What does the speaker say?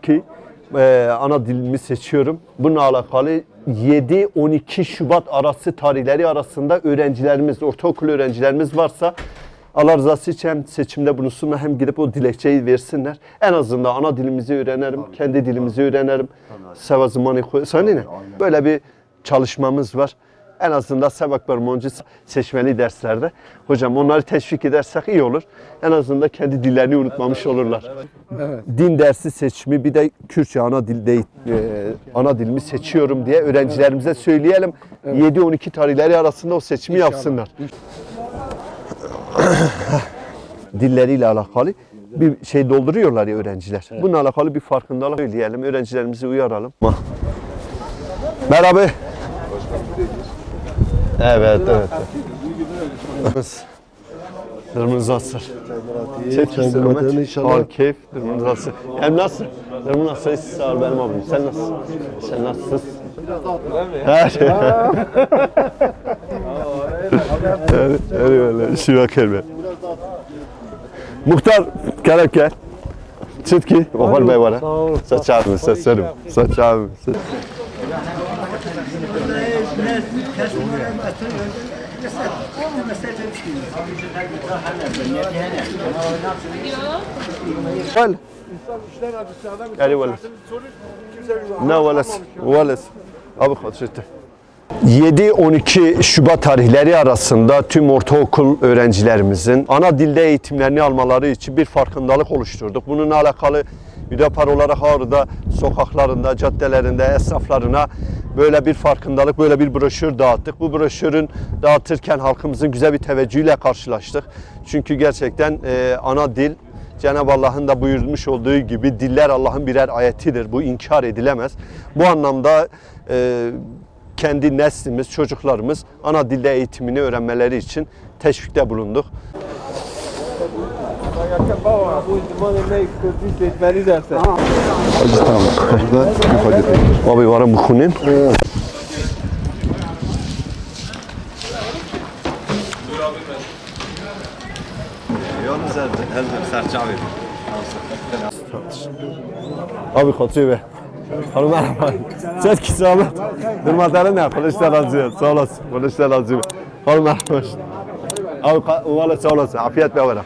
YD12 ana dilimi seçiyorum. Bununla alakalı 7-12 Şubat arası tarihleri arasında öğrencilerimiz, ortaokul öğrencilerimiz varsa Allah rızası için hem seçimde bulunsunlar hem gidip o dilekçeyi versinler. En azından ana dilimizi öğrenelim, kendi dilimizi öğrenelim. Sevazımani ne? Böyle bir çalışmamız var. En azından Sebak Bermoncu seçmeli derslerde. Hocam onları teşvik edersek iyi olur. En azından kendi dillerini unutmamış olurlar. Evet. Din dersi seçimi bir de Kürtçe ana dilimi seçiyorum diye öğrencilerimize söyleyelim. Evet. 7-12 tarihleri arasında o seçimi İnşallah. Yapsınlar. Dilleriyle alakalı bir şey dolduruyorlar ya öğrenciler. Evet. Bununla alakalı bir farkındalık söyleyelim. Öğrencilerimizi uyaralım. Merhaba. Evet, evet. Kırmızı asır. Çekilsin inşallah. Keyif, kırmızı asır. Hem nasıl? Kırmızı asır sağ ol benim abim. Sen nasılsın? Sen nasılsın? Her şey. Eyvallah. Şiva kelime. Muhtar, gel. Çıtki, Ofar Bey var ha. Saç abim, saçlarım. Saç abim. Gel. Gel veles. Ne veles? Abi hatırlattı. 7-12 Şubat tarihleri arasında tüm ortaokul öğrencilerimizin ana dilde eğitimlerini almaları için bir farkındalık oluşturduk. Bununla alakalı Hüdapar olarak Ağrı'da sokaklarında, caddelerinde, esnaflarına böyle bir farkındalık, böyle bir broşür dağıttık. Bu broşürün dağıtırken halkımızın güzel bir teveccühüyle karşılaştık. Çünkü gerçekten ana dil, Cenab-ı Allah'ın da buyurmuş olduğu gibi diller Allah'ın birer ayetidir. Bu inkar edilemez. Bu anlamda kendi neslimiz, çocuklarımız ana dilde eğitimini öğrenmeleri için teşvikte bulunduk. Abi varım bu kunin. Abi kaçıyor be. Hanım merhaba. Ses ki sağ olun. Durmadan ne? Konuşlar azıyor. Sağ olasın. Konuşlar azıyor. Hanım merhaba. Abi valla sağ olasın. Afiyet be var.